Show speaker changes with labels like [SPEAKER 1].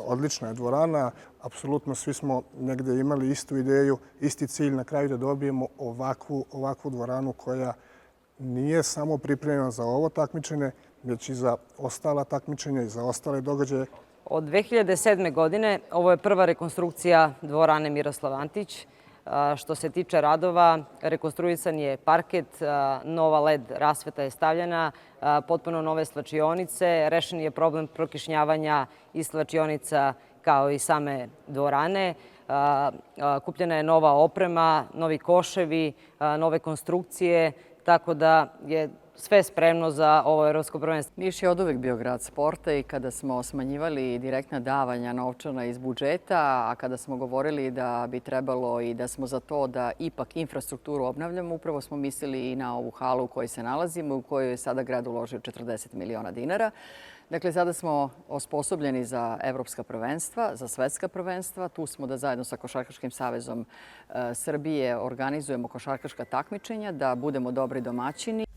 [SPEAKER 1] odlična je dvorana. Apsolutno svi smo negde imali istu ideju, isti cilj na kraju da dobijemo ovakvu dvoranu koja nije samo pripremljena za ovo takmičenje, već i za ostala takmičenja i za ostale događaje.
[SPEAKER 2] Od 2007. godine ovo je prva rekonstrukcija dvorane Miroslav Antić. Što se tiče radova, rekonstruisan je parket, nova LED rasveta je stavljena, potpuno nove svlačionice, rešen je problem prokišnjavanja i svlačionica kao i same dvorane. Kupljena je nova oprema, novi koševi, nove konstrukcije, tako da je sve spremno za ovo evropsko prvenstvo.
[SPEAKER 3] Niš je oduvek bio grad sporta i kada smo smanjivali direktna davanja novčana iz budžeta, a kada smo govorili da bi trebalo i da smo za to da ipak infrastrukturu obnavljamo, upravo smo mislili i na ovu halu u kojoj se nalazimo, u kojoj je sada grad uložio 40 miliona dinara. Dakle, sada smo osposobljeni za evropska prvenstva, za svetska prvenstva. Tu smo da zajedno sa Košarkaškim savezom Srbije organizujemo košarkaška takmičenja, da budemo dobri domaćini.